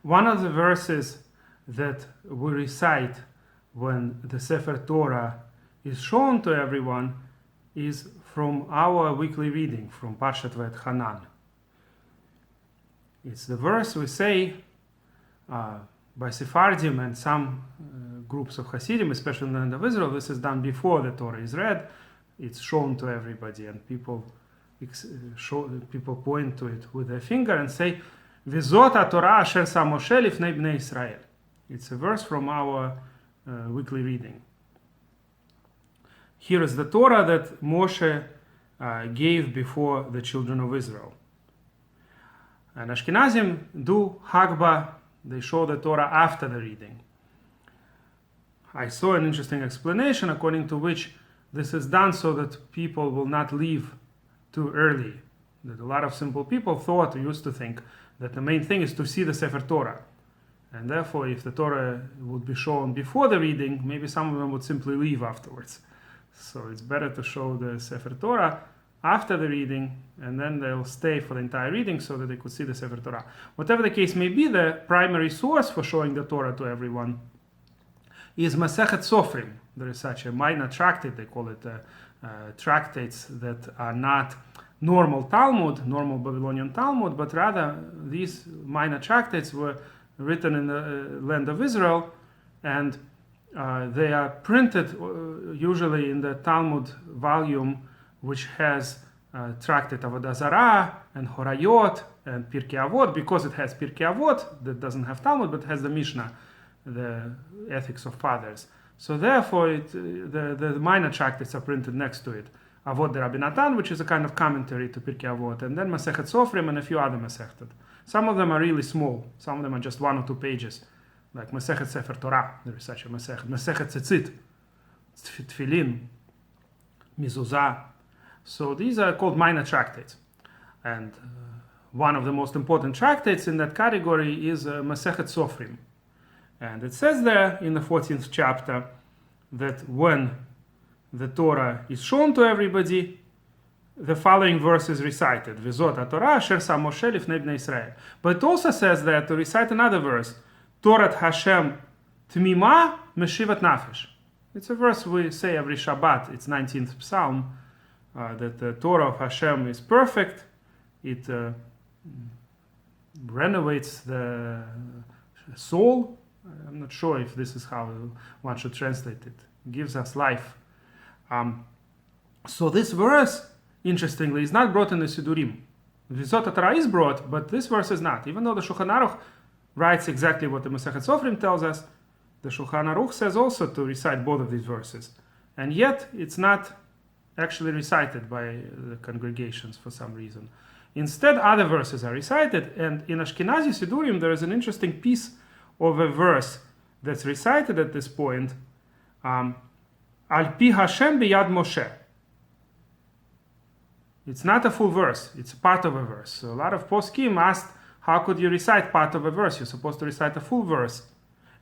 One of the verses that we recite when the Sefer Torah is shown to everyone is from our weekly reading from Parsha Hanan. It's the verse we say by Sephardim and some groups of Hasidim, especially in the land of Israel. This is done before the Torah is read. It's shown to everybody, and people point to it with their finger and say, "V'zot haTorah asher sa Moshe lifnei bnei Israel." It's a verse from our weekly reading. Here is the Torah that Moshe gave before the children of Israel. And Ashkenazim do Hagba, they show the Torah after the reading. I saw an interesting explanation according to which this is done so that people will not leave too early. That a lot of simple people used to think that the main thing is to see the Sefer Torah. And therefore, if the Torah would be shown before the reading, maybe some of them would simply leave afterwards. So it's better to show the Sefer Torah after the reading, and then they'll stay for the entire reading so that they could see the Sefer Torah. Whatever the case may be, the primary source for showing the Torah to everyone is Masechet Sofrim. There is such a minor tractate, they call it tractates that are not normal Talmud, normal Babylonian Talmud, but rather these minor tractates were written in the land of Israel, and they are printed usually in the Talmud volume, which has tractate Avodah Zarah and Horayot and Pirkei Avot, because it has Pirkei Avot that doesn't have Talmud but has the Mishnah, the ethics of fathers. So therefore, the minor tractates are printed next to it. Avot de Rabbi Natan, which is a kind of commentary to Pirkei Avot, and then Masechet Sofrim and a few other Masechet. Some of them are really small. Some of them are just 1 or 2 pages, like Masechet Sefer Torah. There is such a Masechet. Masechet Tzitzit, Tfilin, Mizuzah. So these are called minor tractates. And one of the most important tractates in that category is Masechet Sofrim. And it says there in the 14th chapter that when the Torah is shown to everybody, the following verse is recited. V'zot haTorah asher sa Moshe lifnei bnei Israel. But it also says there to recite another verse. Torat Hashem tmima meshivat nafesh. It's a verse we say every Shabbat. It's 19th Psalm. That the Torah of Hashem is perfect. It renovates the soul. I'm not sure if this is how one should translate it. It gives us life. So this verse, interestingly, is not brought in the Sidurim. V'zot haTorah is brought, but this verse is not. Even though the Shulchan Aruch writes exactly what the Masechet Sofrim tells us, the Shulchan Aruch says also to recite both of these verses. And yet, it's not actually recited by the congregations for some reason. Instead, other verses are recited, and in Ashkenazi Sidurim there is an interesting piece of a verse that's recited at this point, Al pi Hashem biyad Moshe. It's not a full verse, it's part of a verse. So a lot of poskim asked, how could you recite part of a verse? You're supposed to recite a full verse.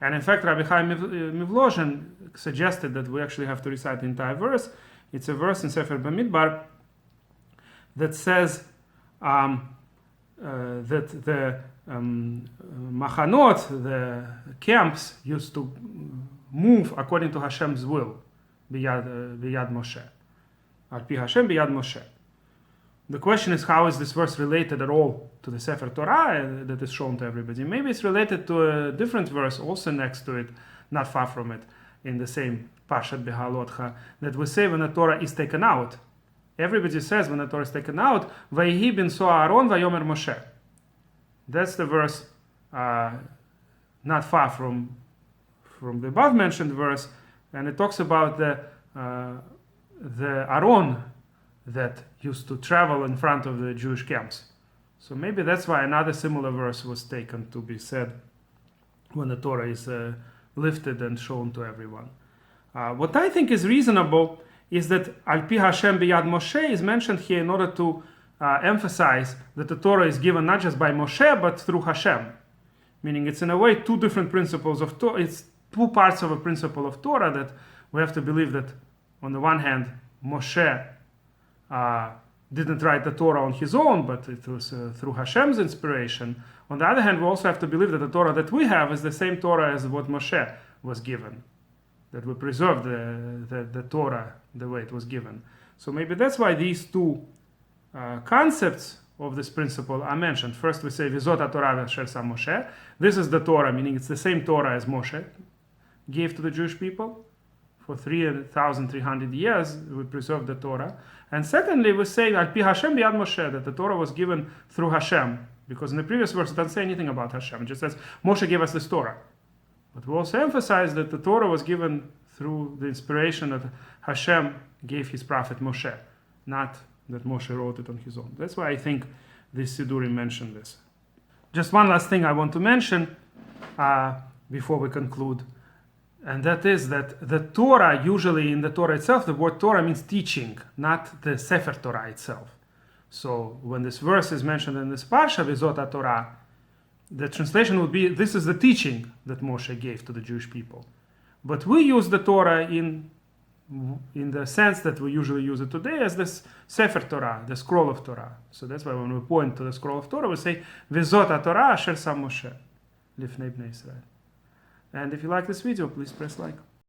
And in fact, Rabbi Chaim Mivlozhin suggested that we actually have to recite the entire verse. It's a verse in Sefer Bamidbar that says that the machanot, the camps, used to move according to Hashem's will, biyad Moshe. Al pi Hashem biyad Moshe. The question is, how is this verse related at all to the Sefer Torah that is shown to everybody? Maybe it's related to a different verse also next to it, not far from it, in the same Parshat Behalotcha, that we say when the Torah is taken out. Everybody says when the Torah is taken out, Vayhi bin so Aaron vayomer Moshe. That's the verse not far from the above mentioned verse, and it talks about the Aaron that used to travel in front of the Jewish camps. So maybe that's why another similar verse was taken to be said when the Torah is lifted and shown to everyone. What I think is reasonable is that Al pi Hashem biyad Moshe is mentioned here in order to emphasize that the Torah is given not just by Moshe but through Hashem. Meaning it's in a way two different principles of Torah. It's two parts of a principle of Torah that we have to believe that on the one hand Moshe didn't write the Torah on his own, but it was through Hashem's inspiration. On the other hand, we also have to believe that the Torah that we have is the same Torah as what Moshe was given, that we preserve the Torah the way it was given. So maybe that's why these two concepts of this principle are mentioned. First we say, Vizot Torah asher sam Moshe. This is the Torah, meaning it's the same Torah as Moshe gave to the Jewish people. For 3,300 years, we preserve the Torah. And secondly, we say, Al pi Hashem biyad Moshe, that the Torah was given through Hashem. Because in the previous verse, it doesn't say anything about Hashem. It just says, Moshe gave us this Torah. But we also emphasize that the Torah was given through the inspiration that Hashem gave his prophet Moshe, not that Moshe wrote it on his own. That's why I think this Sidurim mentioned this. Just one last thing I want to mention before we conclude, and that is that the Torah, usually in the Torah itself, the word Torah means teaching, not the Sefer Torah itself. So when this verse is mentioned in this Parsha, Vizot Torah, the translation would be, this is the teaching that Moshe gave to the Jewish people. But we use the Torah in the sense that we usually use it today as this Sefer Torah, the scroll of Torah. So that's why when we point to the scroll of Torah, we say, Vizot Torah asher sam Moshe lifnei bnei Israel. And if you like this video, please press like.